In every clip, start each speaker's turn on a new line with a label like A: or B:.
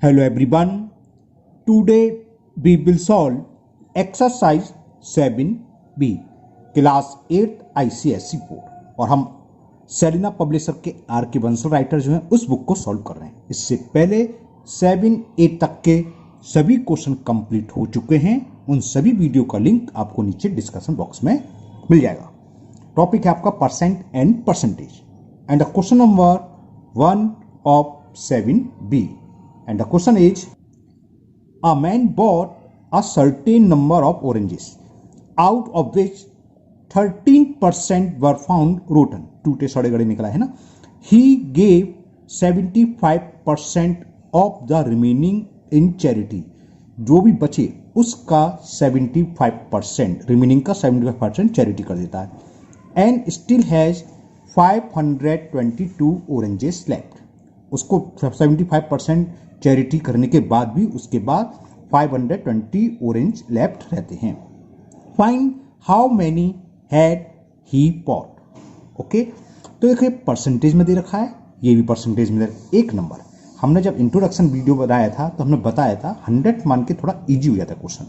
A: Hello everyone. Today we will solve exercise 7B class 8 ICSE board और हम Selina publisher के are के Bansal writer जो हैं उस बुक को सॉल्व कर रहे हैं। इससे पहले 7A तक के सभी क्वेश्चन कंप्लीट हो चुके हैं। उन सभी वीडियो का लिंक आपको नीचे डिस्कशन बॉक्स में मिल जाएगा। टॉपिक है आपका percent and percentage and the question number 1 of 7B. And the question is, a man bought a certain number of oranges, out of which 13% were found rotten. टूटे सड़े गड़े निकला है ना. He gave 75% of the remaining in charity. जो भी बचे उसका 75%, रिमेनिंग का 75% चैरिटी कर देता है. And still has 522 oranges left. उसको 75% चैरिटी करने के बाद भी उसके बाद 520 ऑरेंज लेफ्ट रहते हैं. Find how many had he bought. Okay, तो देखिए परसेंटेज में दे रखा है, ये भी परसेंटेज में दे रखा है. एक नंबर हमने जब इंट्रोडक्शन वीडियो बनाया था तो हमने बताया था 100 मान के थोड़ा इजी हो जाता है क्वेश्चन,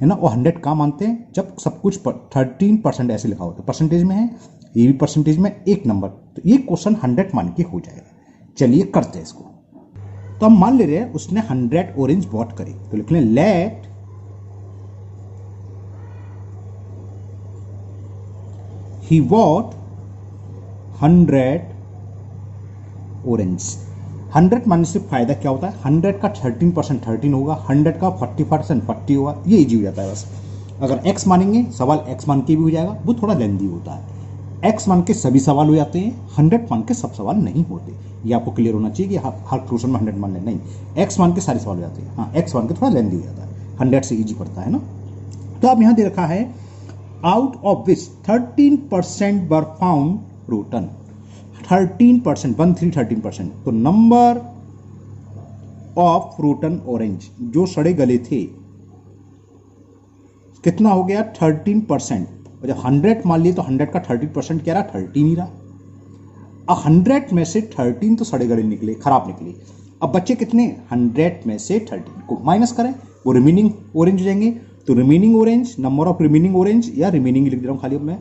A: है ना. वो 100 कहाँ मानते हैं जब सब कुछ 13% ऐसे लिखा होता है. परसेंटेज में है, ये भी परसेंटेज में एक नंबर, तो ये क्वेश्चन 100 मान के हो जाएगा. चलिए करते हैं इसको. तो हम मान ले रहे हैं उसने 100 ऑरेंज बॉट करे, तो लिख लें लेट ही बॉट 100 ऑरेंज. 100 मानने से फायदा क्या होता है, 100 का 13% 13 होगा, 100 का 40% 40 होगा. ये इजी हो जाता है बस. अगर x मानेंगे सवाल x मान के भी हो जाएगा, वो थोड़ा लेंदी होता है. x मान के सभी सवाल हो जाते हैं, 100 मान के सब सवाल नहीं होते. ये आपको क्लियर होना चाहिए कि हर क्वेश्चन में 100 मान लें, नहीं, x मान के सारे सवाल हो जाते हैं. हाँ, x मान के थोड़ा लेंदी हो जाता है, 100 से इजी पड़ता है ना. तो अब यहाँ दे रखा है out of which 13% were found rotten. 13%, 13%. तो नंबर ऑफ रोटन ऑरेंज, जो सड़े गले थे, कितना हो गया 13%. जब 100 मान लिए तो 100 का 30% क्या रहा, 13 ही रहा. 100 में से 13 तो सड़े गड़े निकले, खराब निकले. अब बच्चे कितने, 100 में से 13 को माइनस करें, वो रिमेनिंग ऑरेंज हो जाएंगे. तो remaining orange, number of remaining orange, या रिमेनिंग लिख दे रहा हूं खाली अब मैं,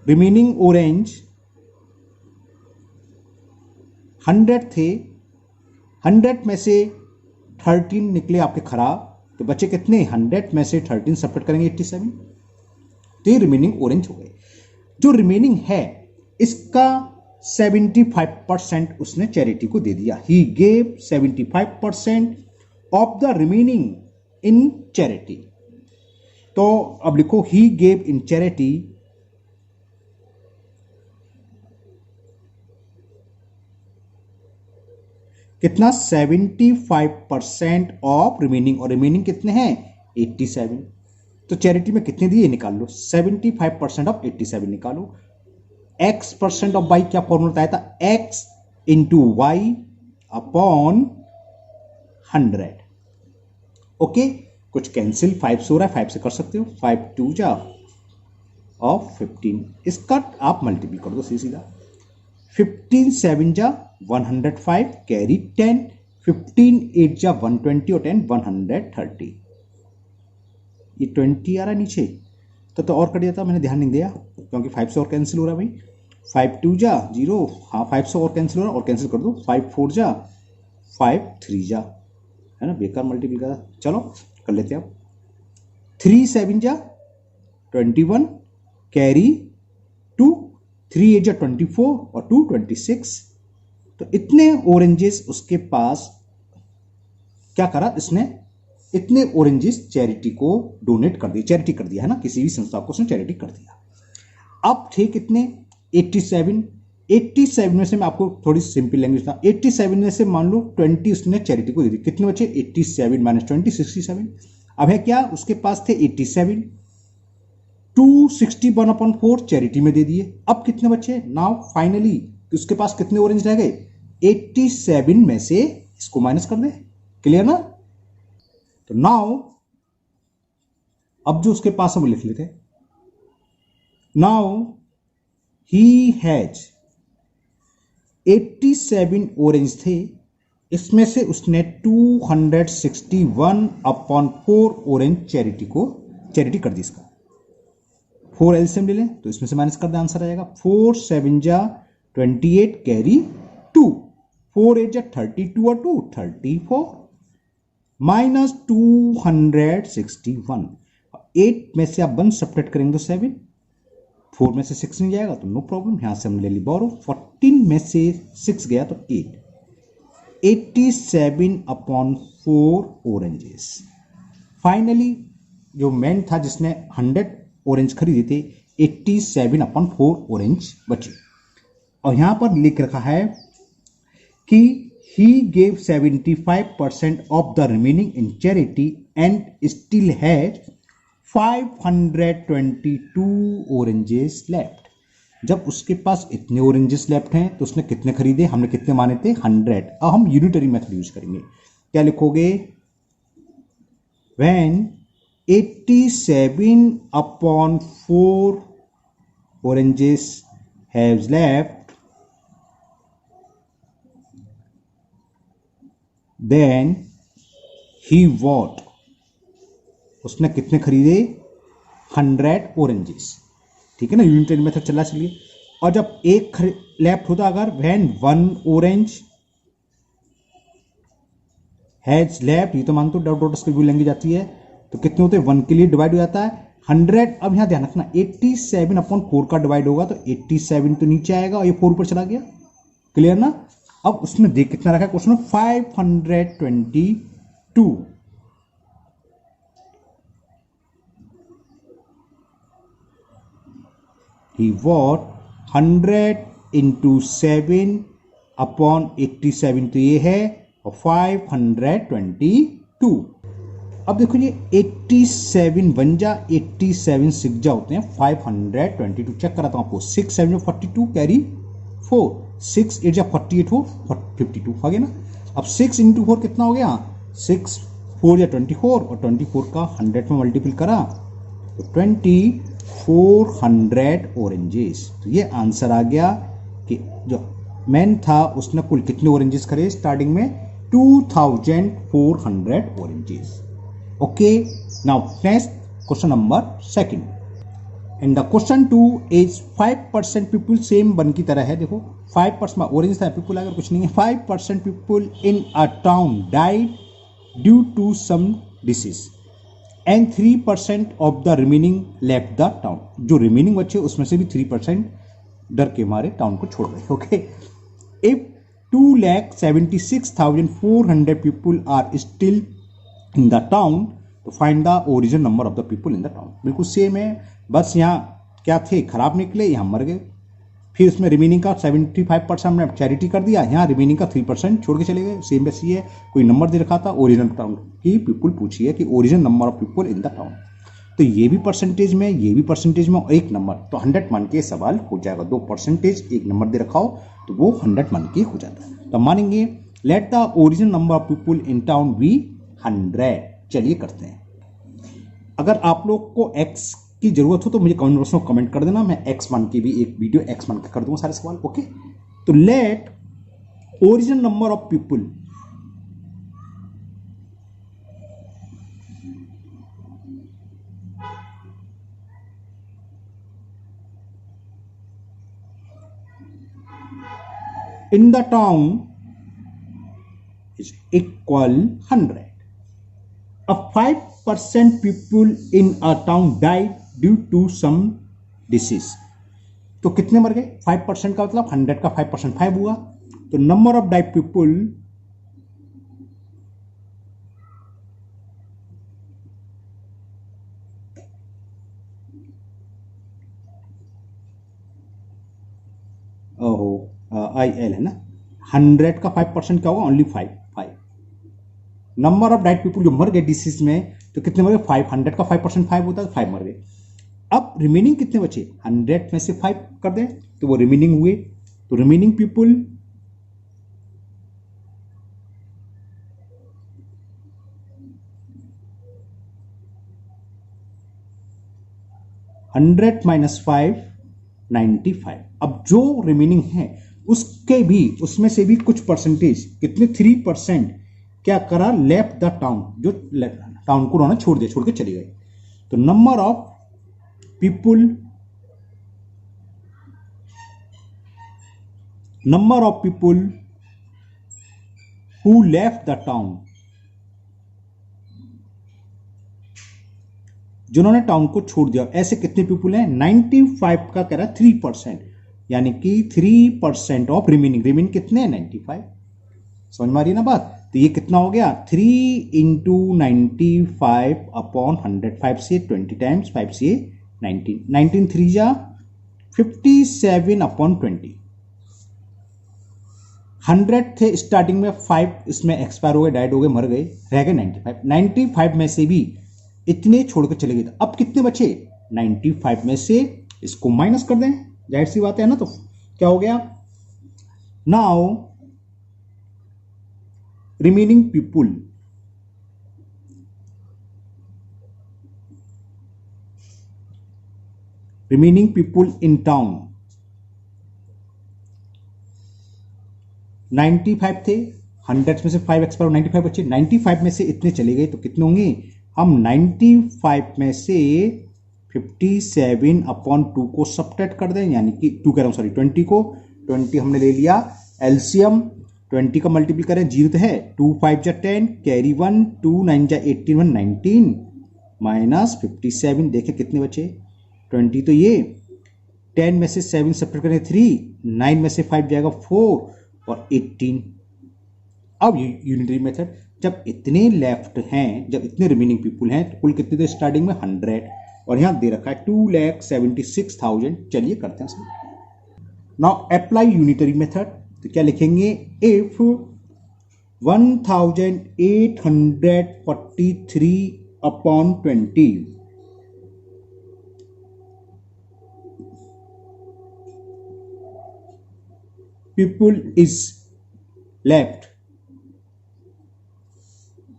A: रिमेनिंग ऑरेंज 100 थे, 100 में से 13 निकले आपके खराब, तो बच्चे कितने, 100 में से 13 सब्ट्रैक्ट करेंगे 87, तो ये रिमेनिंग ऑरेंज हो गए. जो रिमेनिंग है इसका 75% उसने चैरिटी को दे दिया. He gave 75% of the remaining in charity. तो अब लिखो ही गेव इन चैरिटी कितना, 75% ऑफ रिमेनिंग, और रिमेनिंग कितने हैं 87. तो चैरिटी में कितने दिए निकाल लो, 75% ऑफ 87 निकालो. x परसेंट ऑफ y क्या फॉर्मूला बताया था, x into Y upon 100. Okay, कुछ कैंसिल, 5 से हो रहा है, 5 से कर सकते हो, 5 2 जा ऑफ 15, इसका आप मल्टीपल कर दो सीधा. 15 7 जा 105, कैरी 10, 15 8 जा 120 और 10 130. ये 20 आ रहा है नीचे, तो और कट जाता, मैंने ध्यान नहीं दिया क्योंकि 5 से और कैंसिल हो रहा है भाई. 5 2 जा 0, हाँ 5 से और कैंसिल हो रहा है, और कैंसिल कर दो. 5 4 जा 5 3 जा, है ना, बेकार मल्टीपल करा. चलो कर लेते हैं अब. 3 7 जा 21, कैरी 2, 3 8 जा 24 और 2 26. तो इतने ऑरेंजेस उसके पास, क्या करा इसने, इतने ऑरेंजेस चैरिटी को डोनेट कर दिया, चैरिटी कर दिया, है ना, किसी भी संस्था को उसने चैरिटी कर दिया. अब थे कितने 87. 87 में से मैं आपको थोड़ी सिंपल लैंग्वेज था, 87 में से मान लो 20 उसने चैरिटी को दे दी. कितने बचे, 87 माइनस 20 67. अब है क्या, उसके पास थे 87, 261/4 चैरिटी में दे दिए. अब कितने बचे, नाउ फाइनली उसके पास कितने ऑरेंज रह गए, 87 में से इसको माइनस कर दे. क्लियर ना. तो नाउ अब जो उसके पास हम लिख लेते, नाउ ही हैज 87 ऑरेंज थे, इसमें से उसने 261 अपॉन 4 ऑरेंज चैरिटी कर दी। इसका 4 एलसीएम ले लें तो इसमें से माइनस कर दे, आंसर आएगा 4 7 जा 28 कैरी 2, 4 8 जा 32 और 2 34 माइनस 261। 8 में से आप 1 सब्ट्रैक्ट करेंगे तो 7, 4 में से 6 नहीं जाएगा तो नो प्रॉब्लम, यहां से हमने ले ली बोरो। 14 में से 6 गया तो 8, 87 अपॉन 4 ऑरेंजेस। फाइनली जो मैन था जिसने 100 ऑरेंज खरीदे थे, 87 अपॉन 4 ऑरेंज बचे। और यहां पर लिख रखा है कि he gave 75% of the remaining in charity and still has 522 oranges left। जब उसके पास इतने ऑरेंजेस लेफ्ट हैं तो उसने कितने खरीदे, हमने कितने माने थे 100। अब हम यूनिटरी मेथड यूज करेंगे। क्या लिखोगे, when 87 upon 4 oranges have left, then he bought, उसने कितने खरीदे 100 ऑरेंजेस। ठीक है ना, यूनिटरी मेथड चला। चलिए, और जब एक लेफ्ट होता अगर व्हेन 1 ऑरेंज हैज लेफ्ट, ये तो मानते हो डॉट डॉट की लैंग्वेज आती है, तो कितने होते हैं 1 के लिए डिवाइड हो जाता है 100। अब यहां ध्यान रखना 87 अपॉन 4 का डिवाइड होगा तो 87 तो नीचे आएगा और ये 4 ऊपर चला गया। क्लियर ना। अब उसमें देख कितना रखा है क्वेश्चन में 522। He bought 100 into 7 अपॉन 87 तो ये है और 522। अब देखो ये 87 बन जा 87 6 जा होते हैं 522। चेक कराता हूं आपको, 6 7 42 कैरी 4, 6 8 जा 48 हो 52 हो गया ना। अब 6 इंटू 4 कितना हो गया, 6 4 या 24 और 24 का 100 में मल्टीपल करा तो 2400 ऑरेंजेस। तो ये आंसर आ गया कि जो मैन था उसने कुल कितने ऑरेंजेस खरीदे स्टार्टिंग में 2400 oranges. Okay, now next question number second. And the question 2 is 5% people, same one की तरह है। देखो 5% ऑरेंज था, पीपुल अगर कुछ नहीं है। 5% people in a town died due to some disease and 3% of the remaining left the town. जो रिमेनिंग बच्चे उसमें से भी 3% डर के मारे टाउन को छोड़ रहे। Okay, if 2,76,400 people are still in the town तो find the original number of the people in the town. बिल्कुल सेम है, बस यहाँ क्या थे खराब निकले, यहाँ मर गए। फिर उसमें रिमेनिंग का 75% हमने चैरिटी कर दिया, यहाँ रिमेनिंग का 3% छोड़ के चले गए। सेम वैसी है, कोई नंबर दे रखा था, ओरिजिनल टाउन की पीपुल पूछी है कि original number of people in the town. तो ये भी परसेंटेज में, ये भी परसेंटेज में और एक नंबर, तो 100 मान के सवाल हो जाएगा। 2 परसेंटेज एक नंबर दे रखा हो तो वो 100 मान के हो जाता है। तो मानेंगे let the original number of people in town be 100। चलिए करते हैं। अगर आप लोग को एक्स की जरूरत हो तो मुझे कमेंट बॉक्स में कमेंट कर देना, मैं एक्स मान के भी एक वीडियो एक्स मान के कर दूंगा सारे सवाल। ओके, तो let original number of people in the town is equal 100. A 5% people in a town died due to some disease. तो कितने मर गए, 5% का मतलब 100 का 5% 5 हुआ। तो number of died people IL है ना, 100 का 5% क्या होगा, only 5। Number of died people जो मर गए डिसीज में तो कितने मर गए, 500 का 5% 5 होता है, 5 मर गए। अब रिमेनिंग कितने बचे, 100 में से 5 कर दें तो वो रिमेनिंग हुए। तो रिमेनिंग पीपुल -100 - 5 95। अब जो रिमेनिंग है उसके भी उसमें से भी कुछ परसेंटेज कितने 3% क्या करा लेफ्ट द टाउन, जो टाउन को उन्होंने छोड़ दिया, छोड़ के चले गए। तो number of people who left the town, जिन्होंने टाउन को छोड़ दिया, ऐसे कितने पीपुल हैं 95 का कह रहा है 3%, यानी कि 3% ऑफ रिमेनिंग कितने हैं 95। समझ में आ रही है ना बात। तो ये कितना हो गया 3 इंटू 95 अपॉन 100, 5 से 20 टाइम्स 5 से 19 3 जा 57 अपॉन 20। 100 थे स्टार्टिंग में, 5 इसमें एक्सपायर हो गए, डाइड हो गए, मर गए, रह गए 95 में से भी इतने छोड़ कर चले गए। अब कितने बचे 95 में से इसको माइनस कर दें, जाहिर सी बात है ना। तो क्या हो गया now remaining people in town 95 थे, 100 में से 5 एक्सपायर 95 बचे, 95 में से इतने चले गए तो कितने होंगे, हम 95 में से 57 अपॉन 2 को सब्ट्रैक्ट कर दें, यानी कि 2 कह रहा हूं सॉरी 20 को, 20 हमने ले लिया एलसीएम, 20 का मल्टीपल करें 0 तो है, 2 5 जा 10 कैरी 1, 2 9 जा 18 1 19 माइनस 57, देखें कितने बचे 20, तो ये 10 में से 7 सब्ट्रैक्ट करें 3, 9 में से 5 जाएगा 4 और 18। अब यूनिटरी मेथड, जब इतने लेफ्ट हैं, जब इतने रिमेनिंग पीपुल हैं, तो कुल कितने थे स्टार्टिंग में 100 और यहां दे रखा है 2,76,000। चलिए करते हैं नाउ अप्लाई यूनिटरी मेथड। तो क्या लिखेंगे, if 1843 upon 20 people is left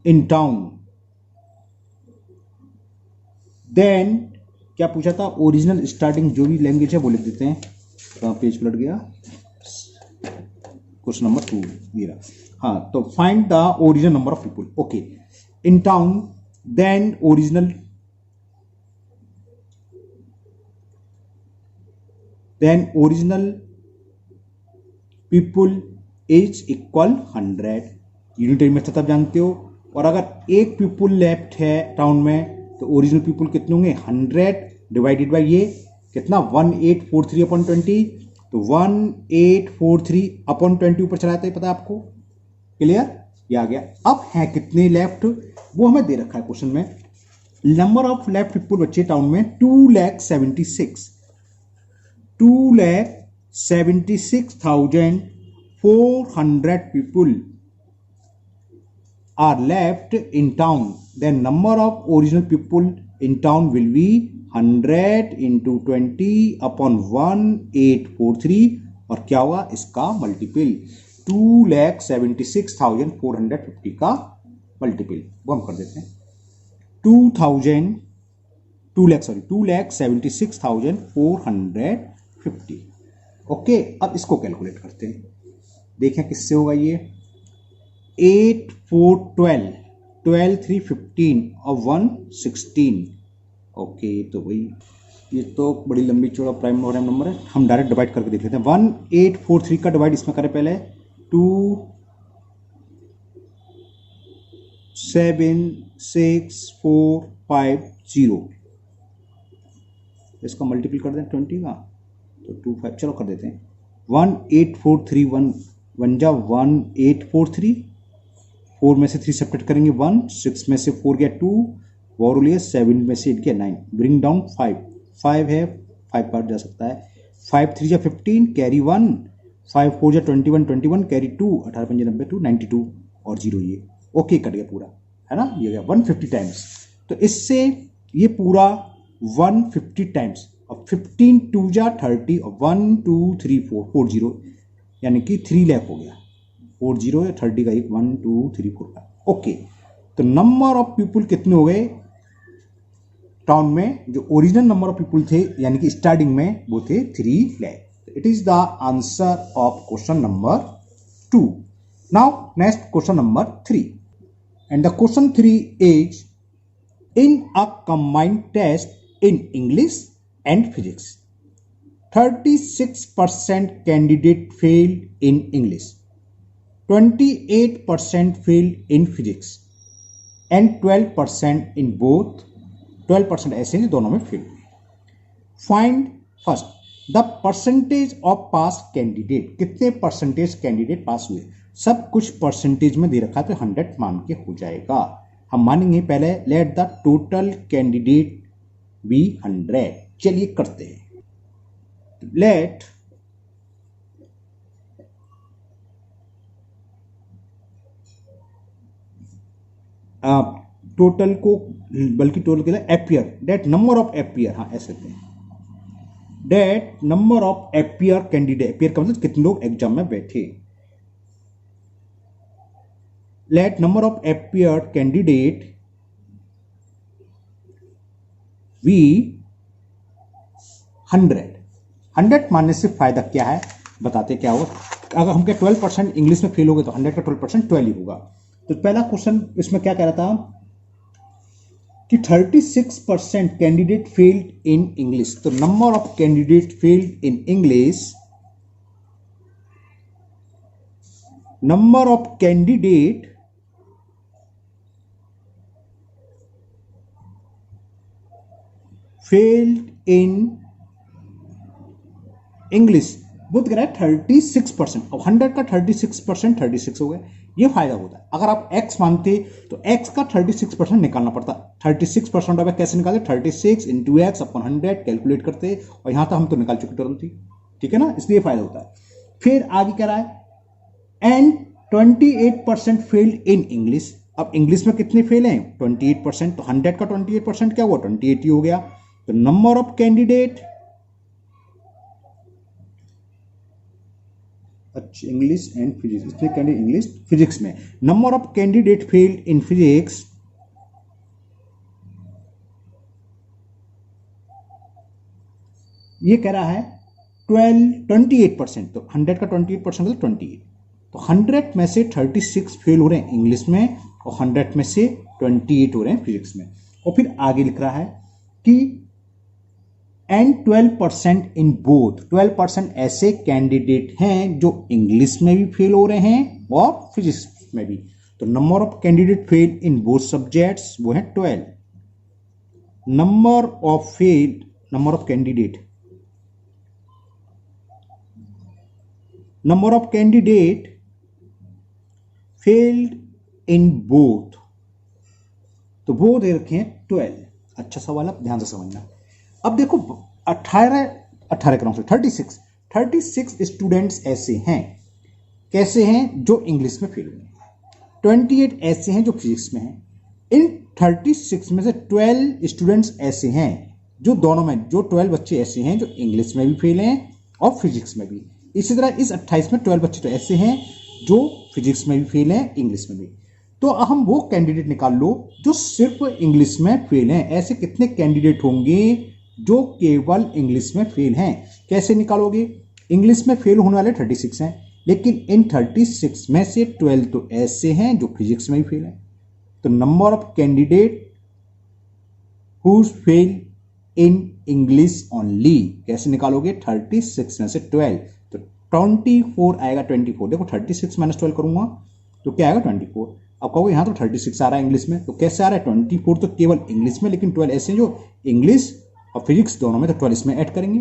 A: in town, then क्या पूछा था, ओरिजिनल स्टार्टिंग जो भी लैंग्वेज है वो लिख देते हैं। तो पेज पलट गया, क्वेश्चन नंबर 2 मेरा। हाँ, तो find the original number of people, okay in town, then original people is equal 100। Unitary method आप जानते हो। और अगर एक पीपुल लेफ्ट है टाउन में तो ओरिजिनल पीपुल कितने होंगे 100 डिवाइडेड बाय ये कितना 1843 अपॉन 20, तो 1843 अपॉन 20 ऊपर चला जाता है, पता है आपको, क्लियर, ये आ गया। अब है कितने लेफ्ट वो हमें दे रखा है क्वेश्चन में। नंबर ऑफ लेफ्ट पीपुल बच्चे टाउन में 2,76,400 people are left in town, then number of original people in town will be 100 into 20 upon 1843 और क्या हुआ इसका मल्टीपल 2,76,450 का मल्टीपल वो हम कर देते हैं 2,76,450। ओके, अब इसको कैलकुलेट करते हैं, देखें किससे होगा ये 8 4 12 12 3 15 और 1 16। ओके, तो भाई ये तो बड़ी लंबी चौड़ा प्राइम नंबर है, हम डायरेक्ट डिवाइड करके देख लेते हैं। 1843 का डिवाइड इसमें करें पहले 2,7,6,4,5,0, इसका मल्टीपल कर दें 20 का तो 25, चलो कर देते हैं 1,8,4,3 1 जा 1,843, 4 में से 3 सेपरेट करेंगे 1, 6 में से 4 गया 2, और लिया 7 में से 8 गया 9, ब्रिंग डाउन 5 है 5 पार्ट जा सकता है, 5 3 जा 15 कैरी 1, 5 4 जा 21 कैरी 2, 18 5 92 92 और 0 ये ओके कट गया पूरा, है ना, ये गया 150 टाइम्स। तो इससे ये पूरा 150 टाइम्स और 15 2 जा 30 और 1 2 3 4 40 यानी कि 3 लाख हो गया, 40 या 30 का एक 1 2 3 4 का। ओके, तो नंबर ऑफ पीपुल कितने हो गए टाउन में, जो ओरिजिनल नंबर ऑफ पीपुल थे यानी कि स्टार्टिंग में वो थे 3 lakh. It is the answer of question number 2. Now next question number 3, and the question 3 is, in a combined test in English and physics, 36% candidate failed in English, 28% failed in physics and 12% in both. 12% ऐसे हैं दोनों में fail हुए. Find first the percentage of pass candidate. कितने percentage candidate pass हुए? सब कुछ percentage में दे रखा है तो 100 मान के हो जाएगा. हम मानेंगे पहले let the total candidate be 100. चलिए करते हैं. लेट टोटल को, बल्कि टोटल के लिए appear, that number of appear, हाँ ऐसे थे, that number of appear candidate. Appear का मतलब कितने लोग एग्जाम में बैठे. Let number of appear candidate be 100. 100 मानने से फायदा क्या है बताते क्या होगा. अगर हम क्या 12% इंग्लिश में फेल हो गए तो 100 का 12% 12 ही होगा. तो पहला क्वेश्चन इसमें क्या कह रहा था कि 36% कैंडिडेट फेल्ड इन इंग्लिश. तो number of candidate failed in English, number of candidate failed in English Buddha कह रहा है 36%. अब 100 का 36% 36 हो गया. ये फायदा होता है. अगर आप x मानते तो x का 36% निकालना पड़ता. 36% ऑफ कैसे निकालते? 36 इंटू एक्स अपन 100 कैलकुलेट करते, और यहां तक हम तो निकाल चुके तुरंत ही. ठीक है ना, इसलिए फायदा होता है. फिर आगे कह रहा है एंड 28% फेल्ड इन इंग्लिश. अब इंग्लिश में कितने फेल हैं? 28%. तो 100 का 28% क्या हुआ? 28 ही हो गया. तो नंबर ऑफ कैंडिडेट, अच्छा इंग्लिश एंड फिजिक्स, इसमें कैंडिडेट इंग्लिश फिजिक्स में, number of candidate failed in physics, ये कह रहा है 28%. तो 100 का 28% मतलब 28. तो 100 में से 36 फेल हो रहे हैं इंग्लिश में और 100 में से 28 हो रहे हैं फिजिक्स में. और फिर आगे लिख रहा है कि एंड 12% इन बोथ. 12% ऐसे कैंडिडेट हैं जो इंग्लिश में भी फेल हो रहे हैं और फिजिक्स में भी. तो number of candidate fail in both subjects वो है 12. Number of fail, number of candidate, number of candidate failed in both, तो वो दे रखे हैं 12. अच्छा सवाल, आप ध्यान से समझना. अब देखो 18 क्रम से 36 स्टूडेंट्स ऐसे हैं, कैसे हैं? जो इंग्लिश में फेल हुए. 28 ऐसे हैं जो फिजिक्स में हैं. इन 36 में से 12 स्टूडेंट्स ऐसे हैं जो दोनों में, जो 12 बच्चे ऐसे हैं जो इंग्लिश में भी फेल हैं और फिजिक्स में भी. इसी तरह इस 28 में 12 बच्चे तो ऐसे हैं जो फिजिक्स में भी फेल हैं, इंग्लिश में भी. तो हम वो कैंडिडेट निकाल लो जो सिर्फ इंग्लिश में फेल हैं. ऐसे कितने कैंडिडेट होंगे जो केवल इंग्लिश में फेल हैं? कैसे निकालोगे? इंग्लिश में फेल होने वाले 36 हैं, लेकिन इन 36 में से 12 तो ऐसे हैं जो फिजिक्स में भी फेल हैं. तो number of candidate who fail in English only कैसे निकालोगे? 36 में से 12, तो 24 आएगा. 24 देखो 36 माइनस 12 करूंगा तो क्या आएगा? 24. अब कहोगे यहाँ तो 36 आ रहा है इंग्लिश में, तो कैसे आ रहा है? 24 तो केवल इंग्लिश में, लेकिन 12 ऐसे जो इंग्लिश और फिजिक्स दोनों में, तो 12 इसमें ऐड करेंगे.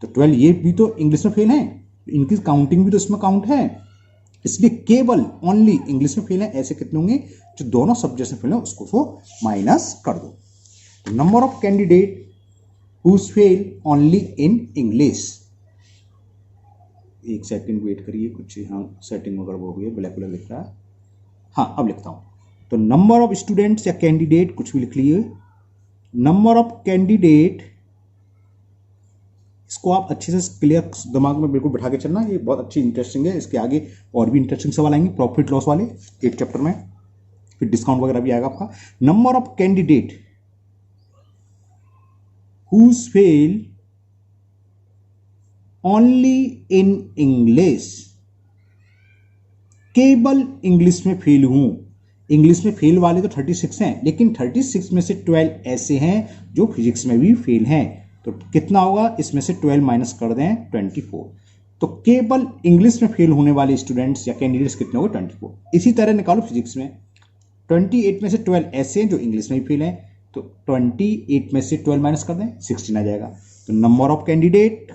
A: तो 12 ये भी तो इंग्लिश में फेल हैं, इनकी काउंटिंग भी तो इसमें काउंट है, इसलिए केवल ओनली इंग्लिश में फेल हैं. ऐसे कितने होंगे जो दोनों सब्जेक्ट में फेल हैं, उसको माइनस कर दो. तो number of candidate who fail only in English. एक सेकंड वेट करिए, कुछ यहाँ सेटिंग वगैरह हो गई है, ब्लैक कलर लिख रहा है. हाँ अब लिखता हूँ. तो नंबर ऑफ स्टूडेंट्स या कैंडिडेट कुछ भी लिख लिए, नंबर ऑफ कैंडिडेट, इसको आप अच्छे से क्लियर दिमाग में बिल्कुल बिठा के चलना. ये बहुत अच्छी इंटरेस्टिंग है. इसके आगे और भी इंटरेस्टिंग सवाल आएंगे प्रॉफिट लॉस वाले 8 चैप्टर में, फिर डिस्काउंट वगैरह भी आएगा आपका. Number of candidate whose fail only in English, केवल इंग्लिश में फेल हूं। इंग्लिश में फेल वाले तो 36 हैं, लेकिन 36 में से 12 ऐसे हैं जो फिजिक्स में भी फेल हैं। तो कितना होगा, इसमें से 12 माइनस कर दें 24। तो केवल इंग्लिश में फेल होने वाले स्टूडेंट्स या कैंडिडेट्स कितने हो गए, 24। इसी तरह निकालो फिजिक्स में, 28 में से 12 ऐसे हैं जो इंग्लिश में भी फेल हैं, तो 28 में से 12 माइनस कर दें 16 आ जाएगा। तो number of candidate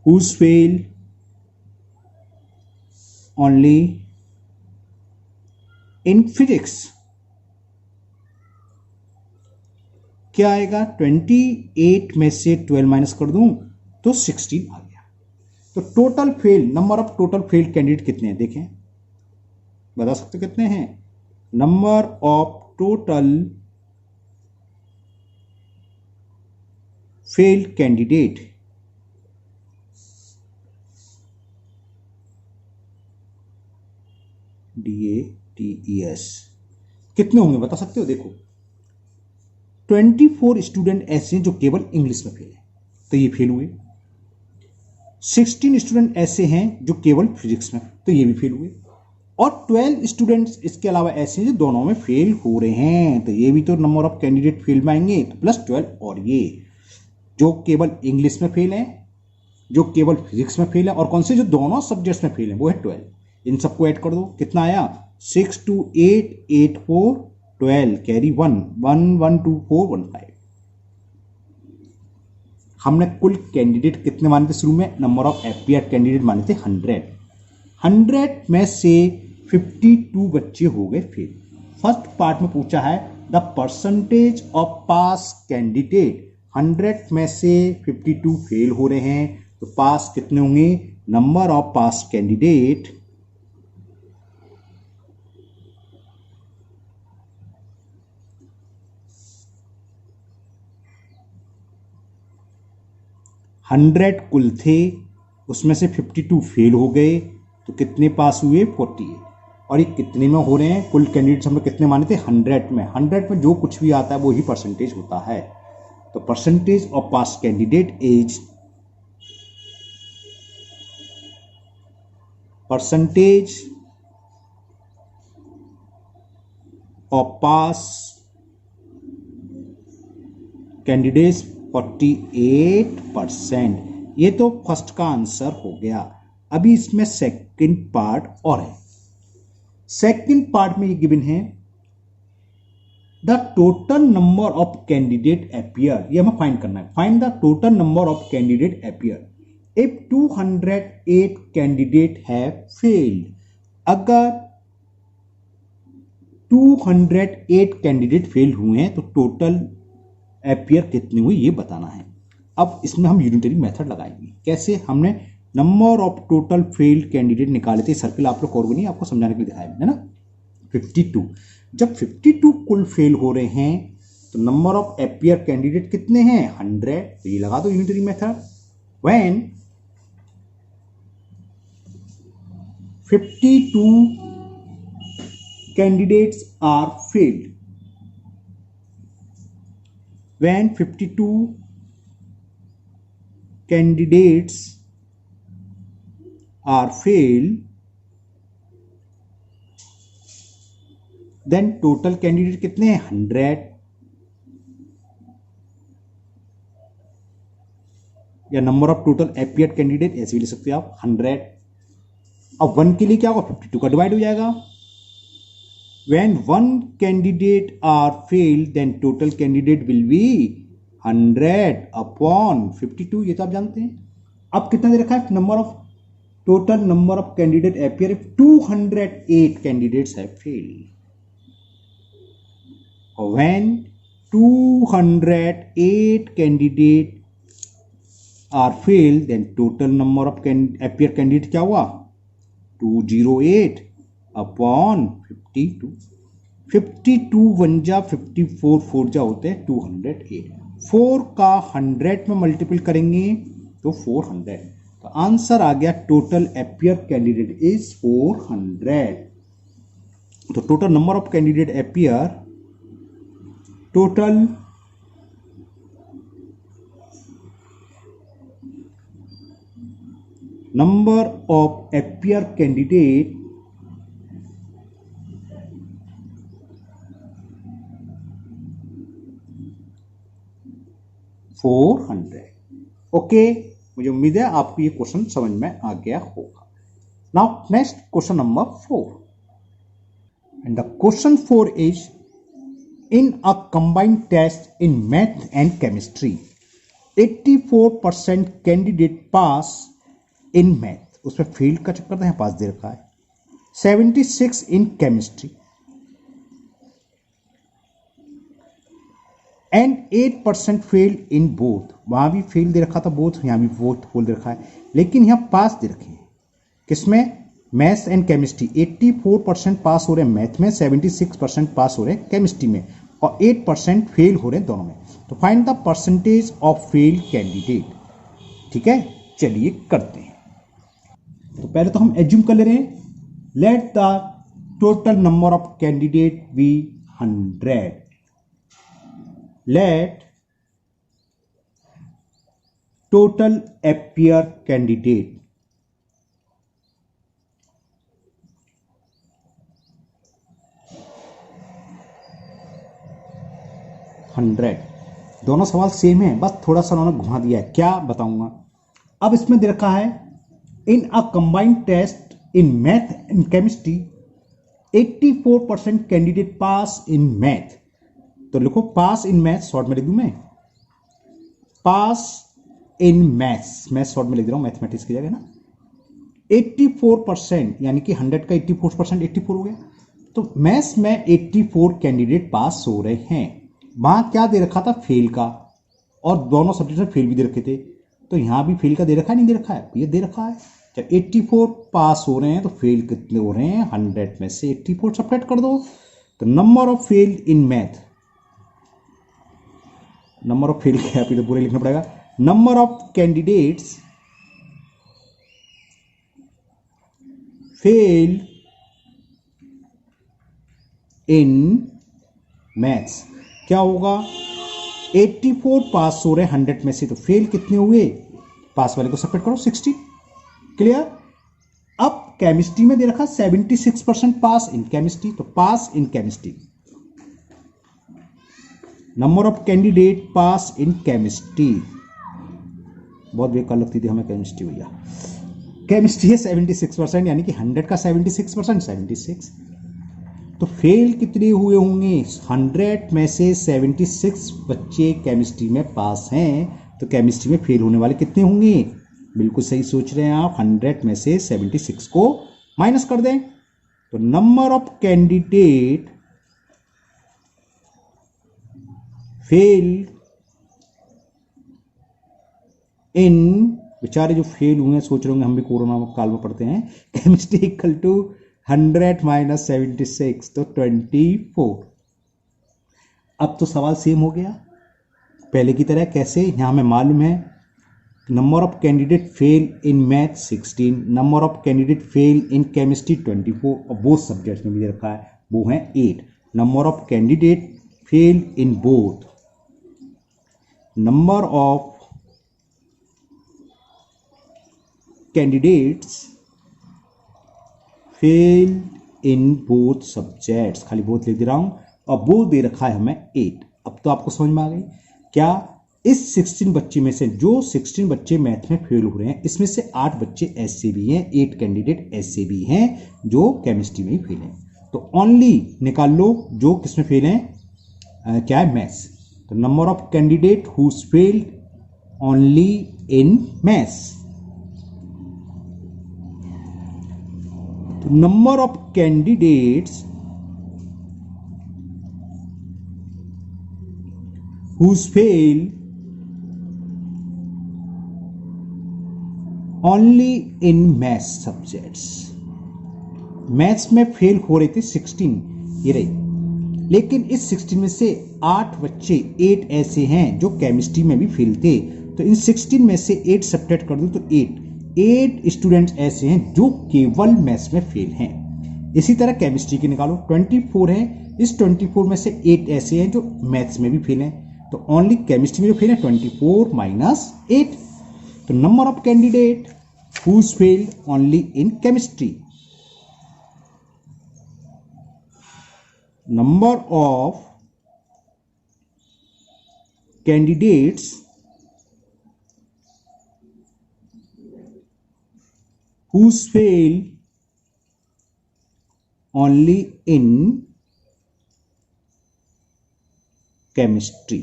A: who's fail only in physics क्या आएगा, 28 में से 12 माइनस कर दूं तो 16 आ गया। तो total fail, number of total fail candidate कितने हैं, देखें, बता सकते कितने हैं। Number of total fail candidate DATES कितने होंगे बता सकते हो। देखो 24 स्टूडेंट ऐसे हैं जो केवल इंग्लिश में फेल है, तो ये फेल हुए। 16 स्टूडेंट ऐसे हैं जो केवल फिजिक्स में, तो ये भी फेल हुए। और 12 स्टूडेंट्स इसके अलावा ऐसे हैं जो दोनों में फेल हो रहे हैं, तो ये भी तो नंबर ऑफ कैंडिडेट फेल में आएंगे। तो प्लस 12 और ये जो केवल इंग्लिश में फेल है, जो केवल फिजिक्स में फेल है, और कौन से जो दोनों सब्जेक्ट्स में फेल है वो है 12। इन सबको ऐड कर दो, कितना आया, 6 2 8 8 4 12 कैरी 1 1 1 2 4 1 5। हमने कुल कैंडिडेट कितने माने थे शुरू में, नंबर ऑफ एपियर कैंडिडेट माने थे 100 में से 52 बच्चे हो गए फेल। फर्स्ट पार्ट में पूछा है the percentage of pass candidate, 100 में से 52 फेल हो रहे हैं, तो पास कितने होंगे, नंबर ऑफ पास कैंडिडेट 100 कुल थे, उसमें से 52 फेल हो गए, तो कितने पास हुए, 48। और ये कितने में हो रहे हैं, कुल कैंडिडेट्स हमने कितने माने थे, 100 में। 100 में जो कुछ भी आता है वो ही परसेंटेज होता है। तो percentage of pass candidate is percentage of pass candidates 48%। ये तो फर्स्ट का आंसर हो गया। अभी इसमें सेकंड पार्ट और है। सेकंड पार्ट में ये गिवन है the total number of candidate appear, ये हमें फाइंड करना है। Find the total number of candidate appear if 208 candidate have failed. अगर 208 कैंडिडेट फेल हुए हैं तो टोटल अपीयर कितने हुए ये बताना है। अब इसमें हम यूनिटरी मेथड लगाएंगे। कैसे, हमने number of total failed candidate निकाले थे। सर्किल आप लोग करोगे नहीं, आपको समझाने के लिए दिखाया है ना। 52, जब 52 कुल फेल हो रहे हैं तो नंबर ऑफ अपीयर कैंडिडेट कितने हैं, 100। तो ये लगा दो unitary method. When 52 candidates are failed, when 52 candidates are failed, then total candidate कितने हैं, 100। या number of total appeared candidate ऐसे भी ले सकते हो आप, 100। अब 1 के लिए क्या होगा, 52 का डिवाइड हो जाएगा। When one candidate are failed, then total candidate will be 100 upon 52। ये तो आप जानते हैं। अब कितना दे रखा है, number of total number of candidate appear if 208 candidates have failed. When 208 candidate are failed, then total number of appear candidate क्या हुआ, 208 अपॉन 52। 52 वन जा 54, 4 जा होते हैं 208। 4 का 100 में मल्टीपल करेंगे तो 400। तो आंसर आ गया टोटल अपीयर कैंडिडेट इज 400। तो total number of candidate appear, total number of appear candidate 400। Okay, मुझे उम्मीद है आपको ये क्वेश्चन समझ में आ गया होगा। Now next question number 4, and the question 4 is in a combined test in math and chemistry 84% candidate pass in math, उसमें फील्ड का चक्कर है, पास दे रखा है, 76 in chemistry and 8% fail in both, वहां भी फेल दे रखा था बोथ, यहां भी बोथ बोल दे रखा है, लेकिन यहां पास दे रखे हैं किसमें, मैथ्स एंड केमिस्ट्री। 84% पास हो रहे हैं मैथ में, 76% पास हो रहे हैं केमिस्ट्री में, और 8% फेल हो रहे हैं दोनों में। तो find the percentage of fail candidate. ठीक है, चलिए करते हैं। तो पहले तो हम एज्यूम कर ले रहे हैं, let the total number of candidate be 100। Let total appear candidate 100। दोनों सवाल सेम है, बस थोड़ा सा उन्होंने घुमा दिया है, क्या बताऊंगा। अब इसमें दे रखा है in a combined test in math and chemistry 84% candidate pass in math. तो लिखो पास इन मैथ, शॉर्ट में लिख दूं मैं, पास इन मैथ्स, मैं शॉर्ट में लिख रहा हूं मैथमेटिक्स की जगह ना। 84% यानी कि 100 का 84%, 84 हो गया। तो मैथ्स में 84 कैंडिडेट पास हो रहे हैं। वहां क्या दे रखा था, फेल का, और दोनों सब्जेक्ट में फेल भी दे रखे थे। तो यहां भी फेल का दे रखा है, नहीं दे रखा है, ये दे रखा है। जब 84 पास हो रहे हैं तो फेल कितने हो रहे हैं, 100 में से 84 सब्ट्रैक्ट कर दो। तो number of fail in math, number of fail क्या है, तो पूरे लिखना पड़ेगा, number of candidates fail in maths क्या होगा, 84 पास हो रहे 100 में से, तो फेल कितने हुए, पास वाले को सब्ट्रैक्ट करो 60। क्लियर। अब केमिस्ट्री में दे रखा 76% पास इन केमिस्ट्री, तो pass in chemistry, number of candidate pass in chemistry, बहुत बेकार लगती थी हमें केमिस्ट्री भैया। केमिस्ट्री है 76%, यानी कि 100 का 76%, 76। तो फेल कितने हुए होंगे, 100 में से 76 बच्चे केमिस्ट्री में पास हैं, तो केमिस्ट्री में फेल होने वाले कितने होंगे, बिल्कुल सही सोच रहे हैं आप, 100 में से 76 को माइनस कर दें। तो नंबर ऑफ कैंडिडेट फेल इन, बेचारे जो फेल हुए हैं सोच रहे होंगे हम भी कोरोना काल में पढ़ते हैं, केमिस्ट्री इक्वल टू 100 माइनस 76, तो 24। अब तो सवाल सेम हो गया पहले की तरह, कैसे, यहां हमें मालूम है number of candidate fail in math 16, number of candidate fail in chemistry 24, और बोथ सब्जेक्ट्स में भी दे रखा है वो है 8। Number of candidate fail in both, number of candidates fail in both subjects, खाली बोथ लिख दे रहा हूं, और वो दे रखा है हमें 8। अब तो आपको समझ में आ गई क्या, इस 16 बच्चे में से जो 16 बच्चे मैथ में फेल हो रहे हैं, इसमें से 8 बच्चे ऐसे भी हैं, 8 कैंडिडेट ऐसे भी हैं जो केमिस्ट्री में ही फेल हैं। तो ओनली निकाल लो जो किसमें फेल हैं, क्या है, मैथ्स। तो number of candidate whose failed only in maths, तो number of candidates whose fail only in maths subjects, maths में फेल हो रहे थे 16, ये रही, लेकिन इस 16 में से 8 बच्चे 8 ऐसे हैं जो केमिस्ट्री में भी फेल थे। तो इन 16 में से 8 सब्ट्रैक्ट कर दो तो 8 स्टूडेंट्स ऐसे हैं जो केवल मैथ्स में फेल हैं। इसी तरह केमिस्ट्री की निकालो, 24 है, इस 24 में से 8 ऐसे हैं जो मैथ्स में भी फेल हैं, तो ओनली केमिस्ट्री में जो फेल है 24 माइनस 8। तो number of candidate whose fail only in chemistry, number of candidates whose fail only in chemistry।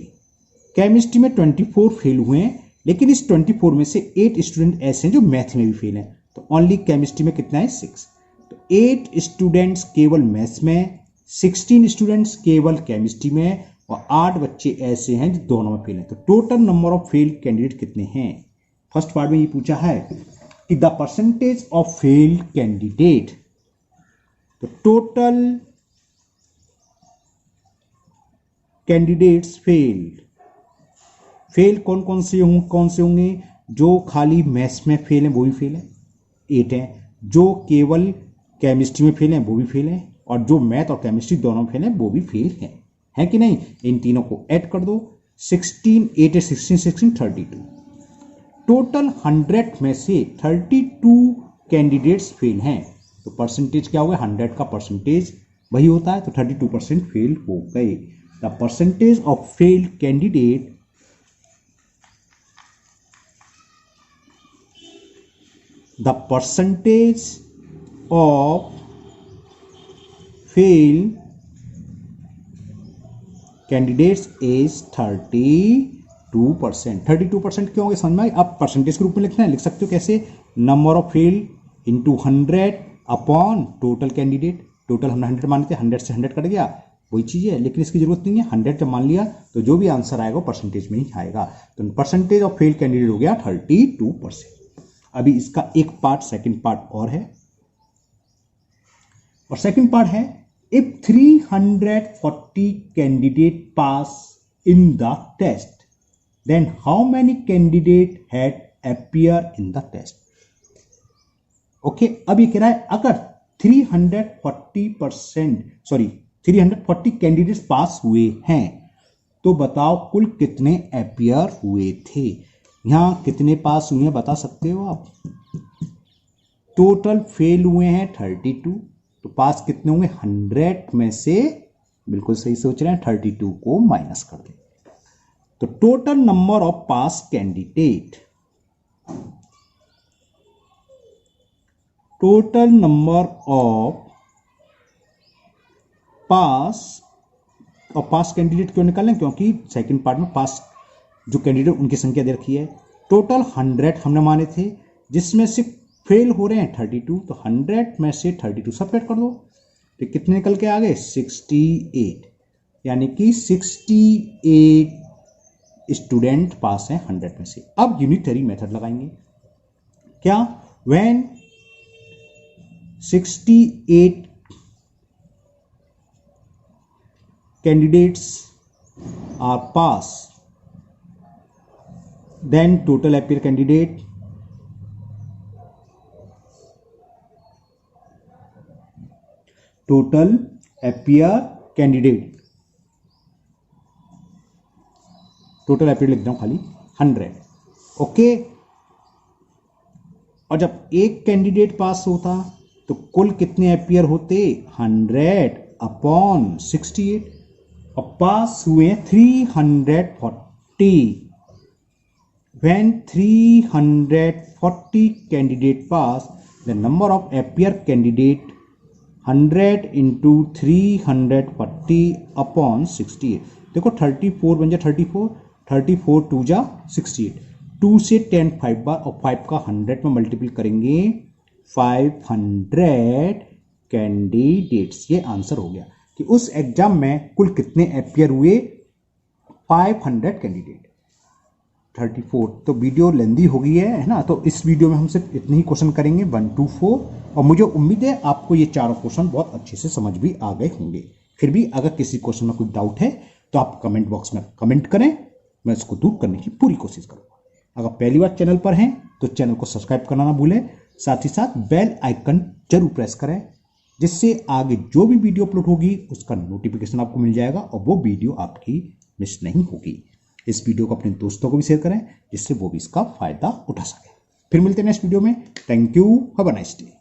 A: Chemistry में 24 फेल हुए हैं, लेकिन इस 24 में से 8 स्टूडेंट ऐसे हैं जो मैथ में भी फेल हैं, तो ओनली केमिस्ट्री में कितना है 6। तो 8 स्टूडेंट्स केवल मैथ्स में, 16 स्टूडेंट्स केवल केमिस्ट्री में, और 8 बच्चे ऐसे हैं जो दोनों में फेल हैं। तो total number of fail candidate कितने हैं? फर्स्ट पार्ट में ये पूछा है कि the percentage of failed candidate, तो टोटल कैंडिडेट्स फेल्ड, फेल कौन कौन से होंगे? जो खाली मैथ्स में फेल हैं वो भी फेल है 8 हैं, जो केवल केमिस्ट्री में फेल हैं वो भी फेल हैं, और जो मैथ और केमिस्ट्री दोनों में फेल हैं वो भी फेल हैं, है कि नहीं? इन तीनों को ऐड कर दो, 16 8 16 16 32। टोटल 100 में से 32 कैंडिडेट्स फेल हैं, तो परसेंटेज क्या होगा? 100 का परसेंटेज वही होता है, तो 32% फेल हो गए। The percentage of failed candidate, the percentage of failed candidates is 32%। 32% क्यों होंगे समझ में? अब परसेंटेज के रूप में लिखना है, लिख सकते हो कैसे? Number of fail into 100 upon total candidate. Total हमने 100 माने थे, 100 से 100 कट गया, वही चीज़ है, लेकिन इसकी जरूरत नहीं है। 100 जब मान लिया तो जो भी आंसर आएगा परसेंटेज में ही आएगा। तो परसेंटेज ऑफ फेल कैंडिडेट हो गया 32%। अभी इसका एक पार्ट, सेकेंड पार्ट और है, और सेकेंड पार्ट है if 340 candidate pass in the test, then how many candidate had appear in the test? Okay, अब ये कह रहा है अगर 340 कैंडिडेट्स पास हुए हैं तो बताओ कुल कितने अपीयर हुए थे। यहां कितने पास हुए हैं बता सकते हो आप? टोटल फेल हुए हैं 32, तो पास कितने होंगे? 100 में से, बिल्कुल सही सोच रहे हैं, 32 को माइनस कर दे। तो total number of pass candidate, total number of pass, और पास कैंडिडेट क्यों निकालें? क्योंकि सेकंड पार्ट में पास जो कैंडिडेट उनकी संख्या दे रखी है। टोटल 100 हमने माने थे, जिसमें से फेल हो रहे हैं 32, तो 100 में से 32 सब्ट्रैक्ट कर दो, तो कितने निकल के आ गए? 68, यानी कि 68 स्टूडेंट पास हैं 100 में से। अब यूनिटरी मेथड लगाएंगे। क्या? When 68 candidates are pass, then total appear candidate, total appear candidate, total appear लिख रहा हूं खाली 100, ओके। और जब एक कैंडिडेट पास होता तो कुल कितने अपीयर होते? 100 अपॉन 68, और पास हुए 340। When 340 candidate pass, the number of appear candidate 100 into 340 upon 68। देखो 34 बन जाए 34 2 जा 68, 2 से 10 5 बार, और 5 का 100 में मल्टीपल करेंगे 500 कैंडिडेट्स। ये आंसर हो गया कि उस एग्जाम में कुल कितने अपीयर हुए? 500 कैंडिडेट। 34 तो वीडियो लेंदी हो गई है ना, तो इस वीडियो में हम सिर्फ इतने ही क्वेश्चन करेंगे 1 2 4, और मुझे उम्मीद है आपको ये चारों क्वेश्चन बहुत अच्छे से समझ भी आ गए होंगे। फिर भी अगर किसी क्वेश्चन में कोई डाउट है तो आप कमेंट बॉक्स में कमेंट करें, मैं इसको दूर करने की पूरी कोशिश करूंगा। अगर पहली बार चैनल पर हैं तो चैनल को सब्सक्राइब करना ना भूलें, साथ ही साथ बेल आइकन जरूर प्रेस करें जिससे आगे जो भी वीडियो अपलोड होगी उसका नोटिफिकेशन आपको मिल जाएगा और वो वीडियो आपकी मिस नहीं होगी। इस वीडियो को अपने दोस्तों को भी शेयर करें जिससे वो भी इसका फायदा उठा सके। फिर मिलते हैं नेक्स्ट वीडियो में। Thank you, have a nice day.